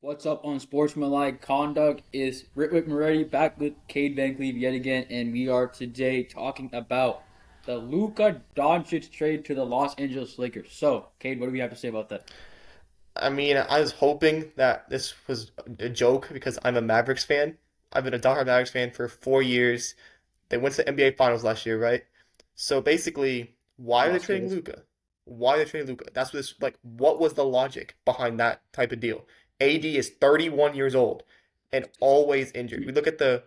What's up on Sportsmanlike Conduct is Ritwick Moretti back with Cade Van Cleve yet again, and we are today talking about the Luka Doncic trade to the Los Angeles Lakers. So, Cade, what do we have to say about that? I was hoping that this was a joke because I'm a Mavericks fan. I've been a diehard Mavericks fan for 4 years. They went to the NBA Finals last year, right? So basically, why are they Los trading Angeles. Luka? Why are they trading Luka? That's what this like. What was the logic behind that type of deal? AD is 31 years old and always injured. We look at the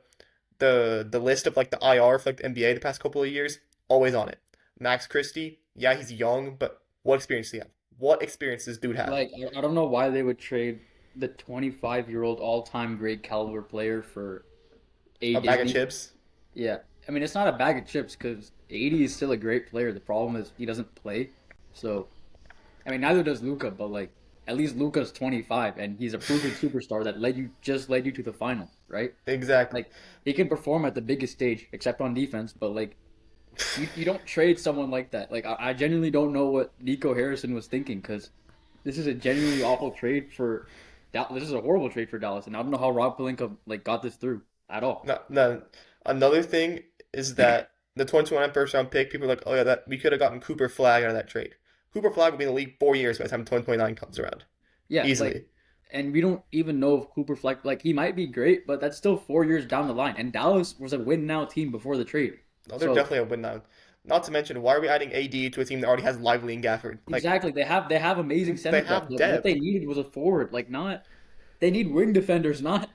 list of like the IR for like the NBA the past couple of years, always on it. Max Christie, yeah, he's young, but what experience does he have? What experience does dude have? I don't know why they would trade the 25-year-old all-time great caliber player for A AD. bag of chips. Yeah, I mean, it's not a bag of chips because AD is still a great player. The problem is he doesn't play. So, I mean, neither does Luca, but like at least Luca's 25 and he's a proven superstar that led you to the final, right? Exactly. Like he can perform at the biggest stage, except on defense, but like you don't trade someone like that. Like I genuinely don't know what Nico Harrison was thinking because this is a genuinely awful trade for This is a horrible trade for Dallas, and I don't know how Rob Pelinka like got this through at all. No, no. Another thing is that the 2021 first round pick, people are like, oh yeah, that we could have gotten Cooper Flag out of that trade. Cooper Flag will be in the league 4 years by the time 2029 comes around. Yeah, like, Easily. and we don't even know if Cooper Fleck, like, he might be great, but that's still 4 years down the line. And Dallas was a win now team before the trade. No, they're So definitely a win now. Not to mention, why are we adding AD to a team that already has Lively and Gafford? Like, exactly, they have amazing they center depth. have What they depth. needed was a forward, like not they need wing defenders, not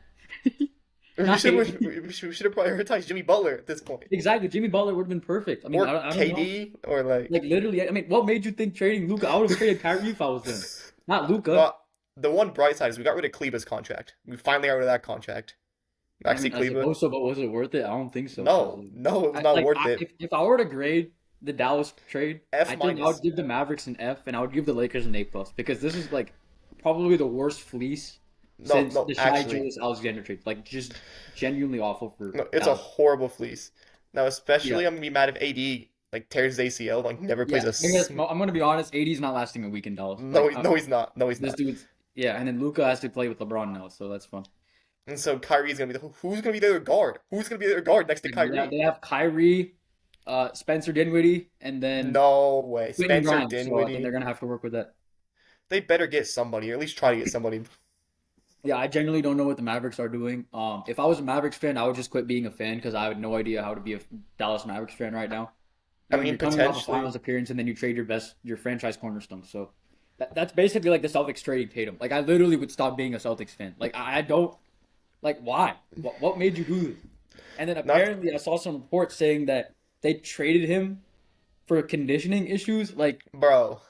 We not should AD. we should have prioritized Jimmy Butler at this point. Exactly. Jimmy Butler would have been perfect. I mean, Or I don't know. KD, or like. Like literally, I mean, what made you think trading Luca? I would have traded Kyrie if I was them, not Luca. But the one bright side is we got rid of Kleba's contract. We finally got rid of that contract. I Maxi mean, I Kleba. suppose so, but was it worth it? I don't think so. No, no, it was not worth it. If I were to grade the Dallas trade, F I think I would minus. give the Mavericks an F, and I would give the Lakers an A plus because this is like probably the worst fleece No, since no, the Shai actually, Gilgeous Alexander trade. Like just genuinely awful for no. It's a Dallas. horrible fleece. Now, Yeah, especially I'm gonna be mad if AD like tears his ACL, like never plays yeah. a. Because I'm gonna be honest, AD's not lasting a week in Dallas. No, no, he's not. No, he's This not. dude's yeah, and then Luca has to play with LeBron now, so that's fun. And so Kyrie's gonna be who's gonna be their guard? Who's gonna be their guard next to And Kyrie? they have Kyrie, Spencer Dinwiddie, and then No way. Quentin Spencer Grimes. So I think they're Dinwiddie. gonna have to work with that. They better get somebody, or at least try to get somebody. Yeah, I genuinely don't know what the Mavericks are doing. If I was a Mavericks fan, I would just quit being a fan because I have no idea how to be a Dallas Mavericks fan right now. I I mean, mean, you're coming off a potentially. finals appearance and then you trade your franchise cornerstone. So that's basically like the Celtics trading Tatum. Like I literally would stop being a Celtics fan. Like I don't like why? What made you do this? And then Not, apparently I saw some reports saying that they traded him for conditioning issues. Like bro.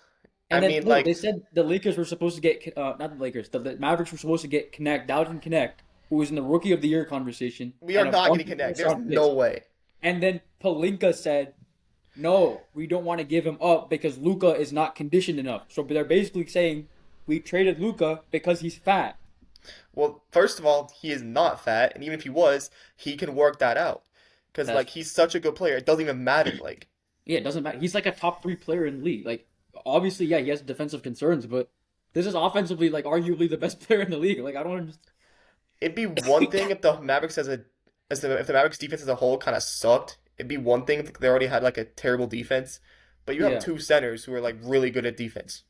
I and then mean, look, they like, said the Lakers were supposed to get not the Lakers, the Mavericks were supposed to get Dalton Connect, who was in the Rookie of the Year conversation, we are and a not bunch gonna of connect. first There's round picks. no way. And then Palinka said, "No, we don't want to give him up because Luca is not conditioned enough." So they're basically saying we traded Luca because he's fat. Well, first of all, he is not fat, and even if he was, he can work that out. Because, That's like, he's such a good player, it doesn't even matter. Like, yeah, it doesn't matter. He's like a top three player in the league. Like obviously, yeah, he has defensive concerns, but this is offensively like arguably the best player in the league. Like I don't understand. it'd be one thing if the Mavericks if the Mavericks defense as a whole kind of sucked. It'd be one thing if they already had, like, a terrible defense. But you have Yeah. two centers who are, like, really good at defense.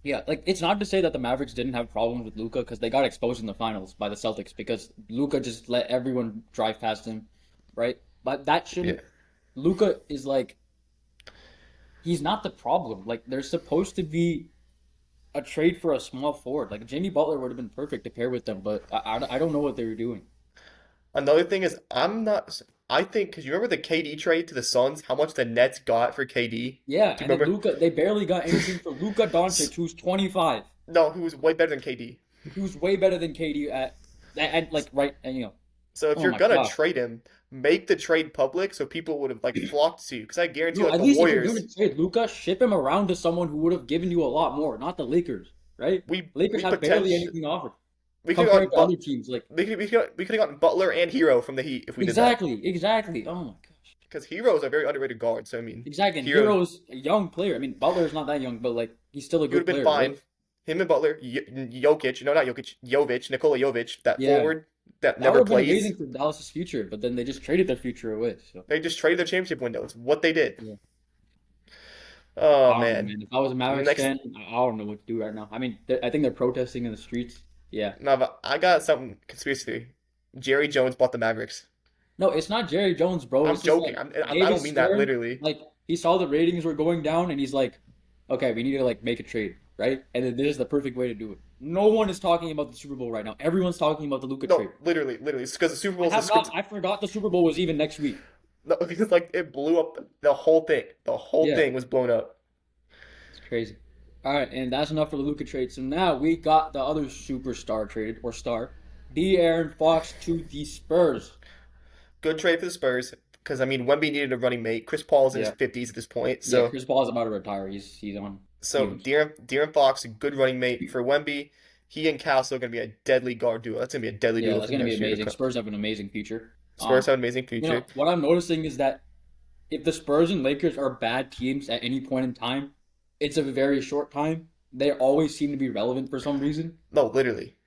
Yeah, like it's not to say that the Mavericks didn't have problems with Luca because they got exposed in the finals by the Celtics because Luca just let everyone drive past him, right? But that Yeah. shouldn't. Luca is like he's not the problem. Like there's supposed to be a trade for a small forward. Like Jamie Butler would have been perfect to pair with them, but I don't know what they were doing. Another thing is, I'm not. I think, because you remember the KD trade to the Suns, how much the Nets got for KD? Yeah, Do you and then remember? Luca, they barely got anything for Luca Doncic, who's 25. No, who was way better than KD. He was way better than KD at like right, and So if oh you're my gonna god. trade him, make the trade public so people would have like flocked to you. Because I guarantee, No, like at the least if you're going Warriors, to trade Luca, ship him around to someone who would have given you a lot more, not the Lakers, right? Lakers we have barely potential anything offered we could have compared gotten to other teams. Like we could have gotten Butler and Hero from the Heat if we did that. exactly. Oh my gosh, Because Hero's a very underrated guard. So I mean, exactly. And Hero Hero's a young player. I mean, Butler's not that young, but like he's still a he would good have been player, fine. right? Him and Butler, Jokic, no, not Jokic, Jovic, Nikola Jovic, that Yeah, forward that that would never have been plays. amazing for Dallas's future, but then they just traded their future away. So They just traded their championship windows. What they did. yeah, Oh I don't know, man. man. If I was a Mavericks Next, fan, I don't know what to do right now. I mean, I think they're protesting in the streets. Yeah, no, but I got something conspiracy theory. Jerry Jones bought the Mavericks. no, it's not Jerry Jones, bro. I'm It's just joking. like I David don't mean that Stern. literally. Like he saw the ratings were going down, and he's like, "Okay, we need to like make a trade, right?" And then this is the perfect way to do it. No one is talking about the Super Bowl right now. Everyone's talking about the Luka trade. No, literally. It's because the Super Bowl is a script. I forgot the Super Bowl was even next week. No, because like it blew up the whole thing. The whole Yeah, thing was blown up. it's crazy. All right, and that's enough for the Luka trade. So now we got the other superstar traded or star, Aaron Fox to the Spurs. Good trade for the Spurs because I mean Wemby needed a running mate. Chris Paul's in his Yeah, 50s at this point, yeah. so Chris Paul is about to retire. He's on. De'Aaron Fox, a good running mate for Wemby. He and Castle are gonna be a deadly guard duo. That's gonna be a deadly Yeah, duo that's for gonna be next year. amazing. Spurs have an amazing future. Spurs have an amazing future. What I'm noticing is that if the Spurs and Lakers are bad teams at any point in time, it's a very short time. They always seem to be relevant for some reason. No, literally.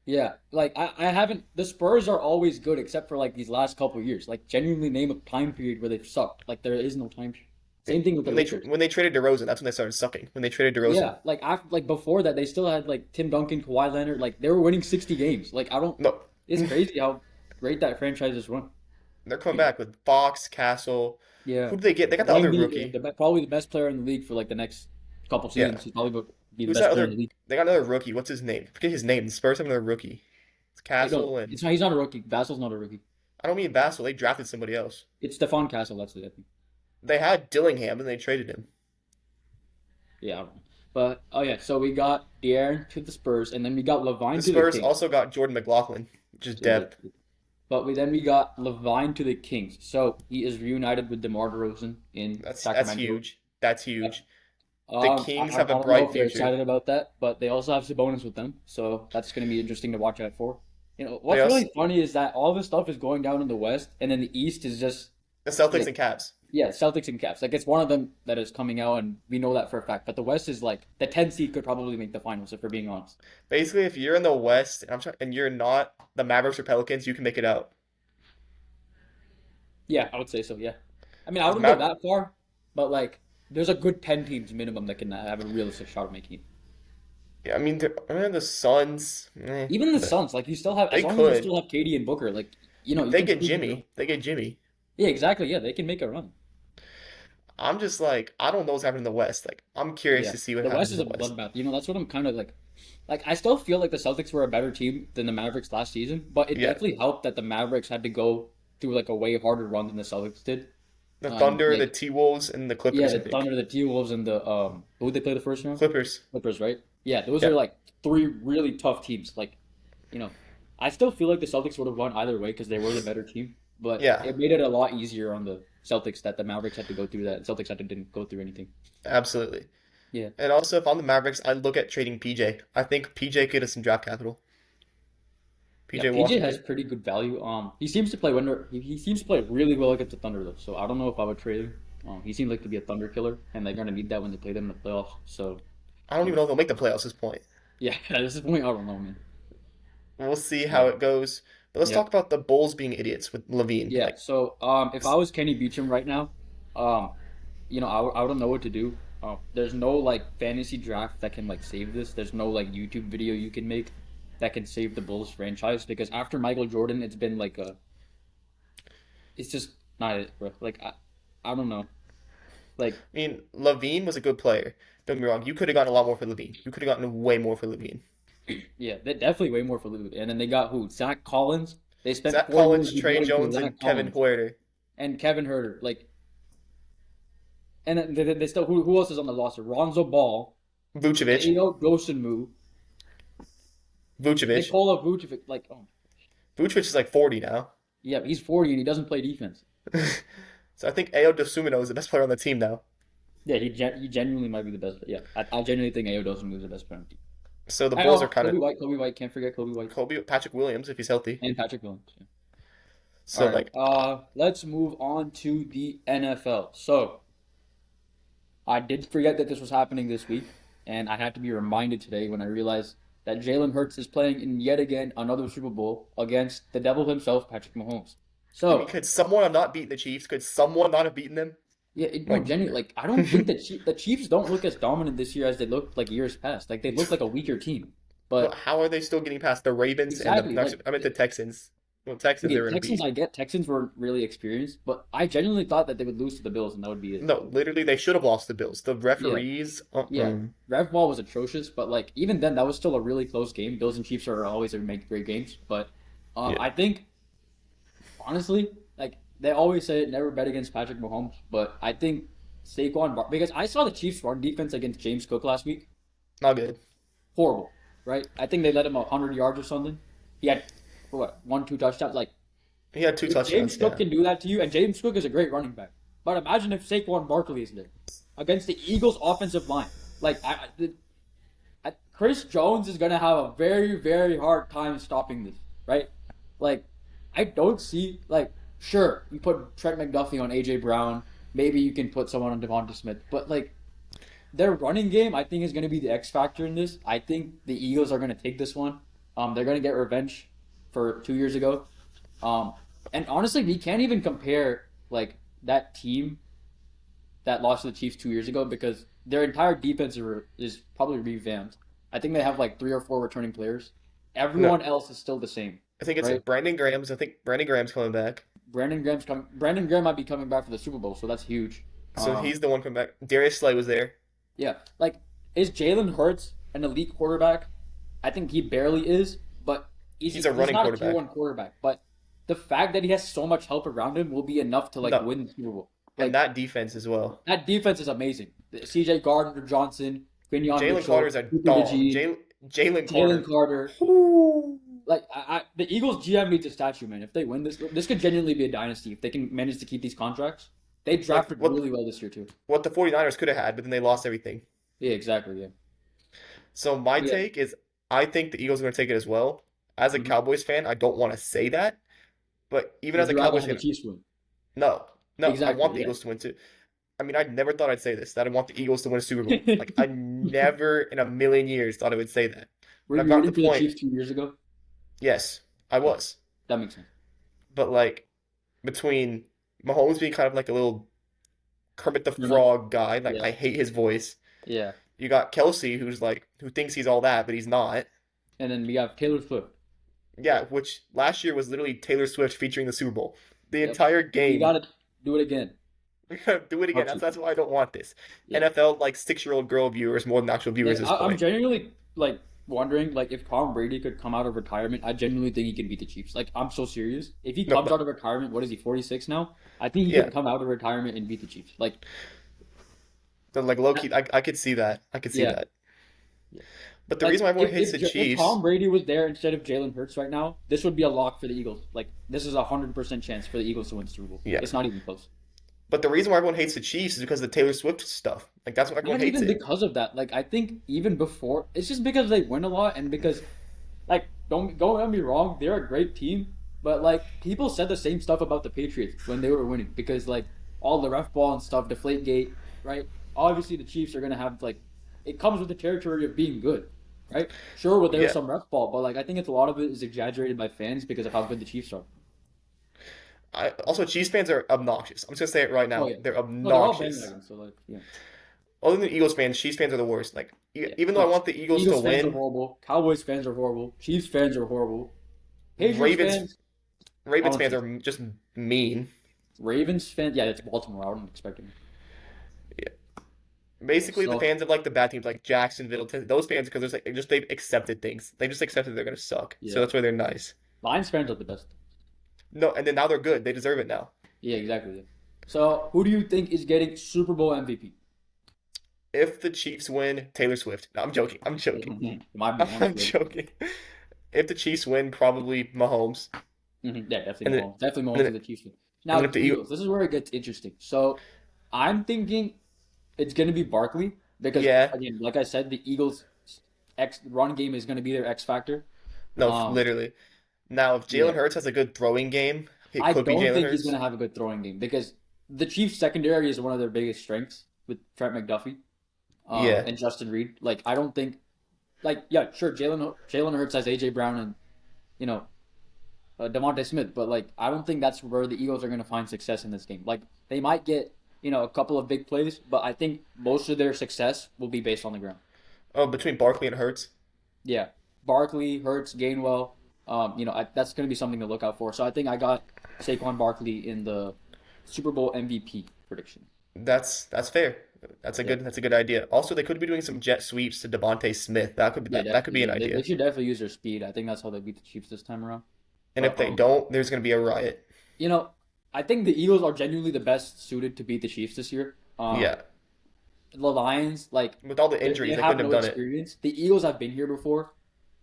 Yeah, like I haven't. The Spurs are always good except for like these last couple of years. Like genuinely name a time period where they've sucked. Like there is no time. Same thing with the Lakers. When they traded DeRozan, that's when they started sucking. When they traded DeRozan. Yeah, like after, like before that, they still had like Tim Duncan, Kawhi Leonard. Like they were winning 60 games. Like I don't. No. It's crazy how great that franchise is run. They're coming back with Fox, Castle. Yeah, Who did they get? They got the other Wemby, rookie. probably the best player in the league for like the next couple Yeah. seasons. He's probably be the Who's best that player in other? the league. They got another rookie. What's his name? Forget his name. The Spurs have another rookie. It's No, Castle and it's not. He's not a rookie. Vassal's not a rookie. I don't mean Vassell. They drafted somebody else. It's Stephon Castle. That's it. I think. They had Dillingham and they traded him. Yeah, I don't know. But oh yeah, so we got De'Aaron to the Spurs, and then we got Levine The to the Spurs Kings. also got Jordan McLaughlin, which is depth. But we got Levine to the Kings. So he is reunited with DeMar DeRozan in That's Sacramento. huge. That's huge. Kings I have a don't know bright if they're future. excited about that, but they also have Sabonis with them, so that's going to be interesting to watch out for. You know, They what's also really funny is that all this stuff is going down in the West, and then the East is just the Celtics like, and Cavs. yeah, Celtics and Cavs. Like it's one of them that is coming out, and we know that for a fact. But the West is like the 10 seed could probably make the finals if we're being honest. Basically, if you're in the West and you're not the Mavericks or Pelicans, you can make it out. Yeah, I would say so. Yeah, I mean I wouldn't Mav- go that far, but like there's a good 10 teams minimum that can have a realistic shot of making it. Yeah, I mean, the Suns. Even the Suns, like you still have, They as long as you could. still have KD and Booker, like you know, you They can get prove yourself. Jimmy. They get Jimmy. Yeah, exactly. Yeah, they can make a run. I'm just like, I don't know what's happening in the West. Like, I'm curious Yeah, to see what the happens West in is a the West. bloodbath. You know, that's what I'm kind of like. Like I still feel like the Celtics were a better team than the Mavericks last season, but it Yeah, definitely helped that the Mavericks had to go through like a way harder run than the Celtics did. the Thunder, the Like T-Wolves, and the yeah, Clippers, I the think. Thunder, the T-Wolves, and the who would they play the first round? Clippers. Clippers, right? Yeah, those Yeah, are like three really tough teams. Like, you know, I still feel like the Celtics would have won either way because they were the better team, but yeah, it made it a lot easier on the Celtics that the Mavericks had to go through that. Celtics didn't go through anything. absolutely. Yeah. And also, if I'm the Mavericks, I'd look at trading PJ. I think PJ could have some draft capital. Yeah, PJ PJ has Washington. pretty good value. He seems to play he seems to play really well against the Thunder though. So I don't know if I would trade him. He seems like to be a Thunder killer, and they're gonna need that when they play them in the playoffs. So I don't even know if they'll make the playoffs at this point. yeah, at this point I don't know, man. We'll see how Yeah, it goes. But let's yeah, talk about the Bulls being idiots with Levine. yeah. Like, So if I was Kenny Beecham right now, um, you know, I wouldn't know what to do. There's no like fantasy draft that can like save this. There's no like YouTube video you can make that can save the Bulls franchise because after Michael Jordan, it's been like it's just not it, bro. Like I don't know. Like I mean, Levine was a good player. Don't get me wrong. You could have gotten a lot more for Levine. You could have gotten way more for Levine. yeah, they definitely way more for Luka. And then they got who? Zach Collins. They spent Zach 4 years Collins, Trey rebuilding for Jones, Zach and Kevin Collins Huerter. and Kevin Herter. Like, and then they still who else is on the roster? Lonzo Ball, Vucevic. Ayo Dosunmu, Vucevic. Nikola Vucevic. Like, oh Vucevic is like 40 now. yeah, he's 40 and he doesn't play defense. So I think Ayo Dosunmu is the best player on the team now. Yeah, he genuinely might be the best. Yeah, I genuinely think Ayo Dosunmu is the best player on the team. So the I Bulls know are kind of Kobe White. Can't forget Kobe White Patrick Williams if he's healthy. and Patrick Williams. Yeah. So All right. like, Let's move on to the NFL. So I did forget that this was happening this week. and I had to be reminded today when I realized that Jalen Hurts is playing in yet again another Super Bowl against the devil himself, Patrick Mahomes. I mean, So could someone have not beaten the Chiefs? Could someone not have beaten them? yeah, no, Like, genuinely, like I don't think that the Chiefs don't look as dominant this year as they looked like years past. Like they look like a weaker team, but but how are they still getting past the Ravens and exactly, the? I meant the Texans. Well, Texans they okay, were gonna Texans, beat. I get Texans were really experienced, but I genuinely thought that they would lose to the Bills and that would be it. No, literally, they should have lost the Bills. The Yeah, referees. yeah. Rev ball was atrocious, but like even then, that was still a really close game. Bills and Chiefs are always make great games, but Yeah. I think honestly, like they always say, never bet against Patrick Mahomes, but I think because I saw the Chiefs' run defense against James Cook last week, Not good. horrible, right? I think they let him 100 yards or something. He had what 1, 2 touchdowns. Like He had two if James touchdowns. Cook Yeah. can do that to you, and James Cook is a great running back, but imagine if Saquon Barkley is there against the Eagles' offensive line. Like Chris Jones is gonna have a very, very hard time stopping this, right? Like, I don't see sure you put Trent McDuffie on AJ Brown, maybe you can put someone on Devonta Smith, but like their running game, I think is gonna be the X factor in this. I think the Eagles are gonna take this one. They're gonna get revenge for 2 years ago. Um, and honestly, we can't even compare like that team that lost to the Chiefs 2 years ago because their entire defense is probably revamped. I think they have like 3 or 4 returning players. No, Everyone else is still the same, I think it's right? Brandon Graham's. I think Brandon Graham's coming back. Brandon Graham's coming. Brandon Graham might be coming back for the Super Bowl, so that's huge. So Um, he's the one coming back. Darius Slay was there. yeah, like is Jalen Hurts an elite quarterback? I think he barely is, but He's a he's running not a tier quarterback. one quarterback. But the fact that he has so much help around him will be enough to like No, win the Super Bowl. and Like that defense as well. that defense is amazing. CJ Gardner Johnson, Quinion Jalen Carter's Mitchell, a Cooper dog. DeJean, Jalen Jalen Carter. Carter. Ooh. Like the Eagles GM needs a statue, man. If they win this could genuinely be a dynasty. If they can manage to keep these contracts, they Like drafted really well this year too. what the 49ers could have had, but then they lost everything. Yeah, exactly. Yeah, So my yeah. take is I think the Eagles are going to take it as well. As a Mm-hmm. Cowboys fan, I don't want to say that, but even Would as a you rather Cowboys have the fan, Chiefs win? no, no, I Exactly. want the Yeah. Eagles to win too. I mean, I never thought I'd say this, that I want the Eagles to win a Super Bowl. Like, I never in a million years thought I would say that. Were But I've you gotten to rooting the for the point, Chiefs 2 years ago? yes, I Yeah, was. that makes sense. But, like, between Mahomes being kind of like a little Kermit the Mhm. Frog guy, like, Yeah, I hate his voice. yeah. You got Kelsey, who's like, who thinks he's all that, but he's not. And then we have Taylor Swift. Yeah, which last year was literally Taylor Swift featuring the Super Bowl. The Yep. entire We game. gotta do it again. Do it again. Watch it. That's why I don't want this. Yeah. NFL like 6-year-old girl viewers more than actual viewers Like at this I'm point. genuinely like wondering like if Tom Brady could come out of retirement, I genuinely think he can beat the Chiefs. Like I'm so serious. If he No, comes but out of retirement, what is he, 46 now? I think he yeah, could come out of retirement and beat the Chiefs. Like but like low that- key, I could see that. I could see yeah. that. Yeah. But the Like reason why everyone hates the if Tom Chiefs, Brady was there instead of Jalen Hurts right now, this would be a lock for the Eagles. Like this is 100% chance for the Eagles to win the Super Bowl. yeah. It's not even close. But the reason why everyone hates the Chiefs is because of the Taylor Swift stuff. Like that's why everyone Not hates even it. because of that. Like I think even before, it's just because they win a lot and because like don't get me wrong, they're a great team, but like people said the same stuff about the Patriots when they were winning because like all the ref ball and stuff, deflate gate, right? Obviously the Chiefs are gonna have like it comes with the territory of being good, right? Sure, well there's Yeah. some ref ball, but like I think it's a lot of it is exaggerated by fans because of how good the Chiefs are. Also, Chiefs fans are obnoxious. I'm just gonna say it right Oh now. yeah, They're no, they're all obnoxious. bandwagons. So like yeah, Other than Eagles fans, Chiefs fans are the worst. Like yeah. even though I want the Eagles to Eagles fans are win, horrible. Cowboys fans are horrible. Chiefs fans are horrible. Patriots Ravens fans, I Ravens don't fans think. are just mean. Ravens fans, yeah, it's Baltimore. I wasn't expecting. Yeah. Basically, the So fans of like the bad teams, like Jacksonville, those fans, because there's like they've accepted things. They just accepted they're gonna suck. So yeah, that's why they're nice. Lions fans are the best. No, and then now they're good. They deserve it now. Yeah, exactly. Yeah. So who do you think is getting Super Bowl MVP? If the Chiefs win, Taylor Swift. No, I'm joking. I'm joking. It might be I'm honestly. joking. If the Chiefs win, probably Mahomes. Yeah, definitely And then, Mahomes. Definitely and Mahomes then, and the Chiefs. and Now then the if the Eagles, Eagles. This is where it gets interesting. So I'm thinking it's gonna be Barkley because yeah, again, like I said, the Eagles' X run game is gonna be their X factor. no, Um, literally. Now, if Jalen yeah. Hurts has a good throwing game, it I could be don't Jalen think he's Hurts. gonna have a good throwing game because the Chiefs secondary is one of their biggest strengths with Trent McDuffie. Yeah. and Justin Reed. Like I don't think like yeah, sure, Jalen Hurts has AJ Brown and you know Devontae Smith, but like I don't think that's where the Eagles are going to find success in this game. Like they might get a couple of big plays, but I think most of their success will be based on the ground. Oh, between Barkley and Hurts. Yeah, Barkley, Hurts, Gainwell. That's going to be something to look out for. So I think I got Saquon Barkley in the Super Bowl MVP prediction. That's fair. Yeah, That's a good idea. Also, they could be doing some jet sweeps to Devontae Smith. yeah, That could definitely. be an Yeah, they idea. should definitely use their speed. I think that's how they beat the Chiefs this time around. And But if they don't, there's gonna be a riot. you know, I think the Eagles are genuinely the best suited to beat the Chiefs this year. Yeah. The Lions, like With all the they injuries, they have couldn't have no done it. experience. The Eagles have been here before,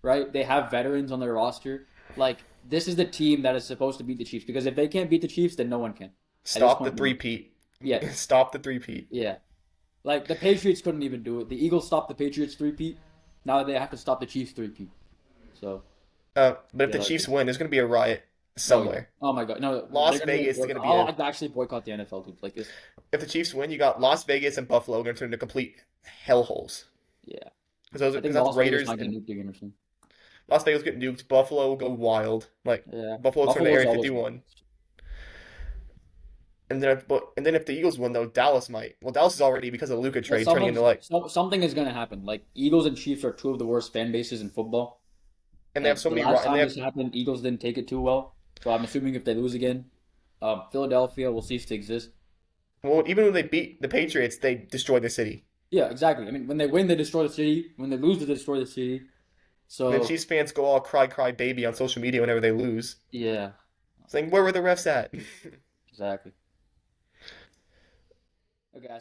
right? They have veterans on their roster. Like this is the team that is supposed to beat the Chiefs because if they can't beat the Chiefs, then no one can. At this Stop the point, three-peat. yeah, Stop the three-peat. yeah. Like the Patriots couldn't even do it. The Eagles stopped the Patriots three-peat. Now they have to stop the Chiefs three-peat. So But if yeah, the like, Chiefs win, there's gonna be a riot oh yeah. somewhere. Oh my God, no, Las they're gonna Vegas is gonna be I'll a. actually boycott the NFL teams like this. If the Chiefs win, you got Las Vegas and Buffalo gonna turn into complete hellholes. Yeah, I Because think that's Las Vegas Raiders might get and nuked again or something. Las Vegas get nuked. Buffalo will go wild. Like Yeah, Buffalo will turn to Buffalo's Area always. 51. And then if the Eagles win though, Dallas might. Well, Dallas is already because of the Luka Well, trade turning into like, something is gonna happen. Like Eagles and Chiefs are two of the worst fan bases in football. and they have And so the many last and they time have this happened, Eagles didn't take it too well. So I'm assuming if they lose again, Philadelphia will cease to exist. well, even when they beat the Patriots, they destroy the city. Yeah, exactly. I mean, when they win, they destroy the city. When they lose, they destroy the city. And then So Chiefs fans go all cry baby on social media whenever they lose, yeah, saying where were the refs at? exactly. Okay, guys.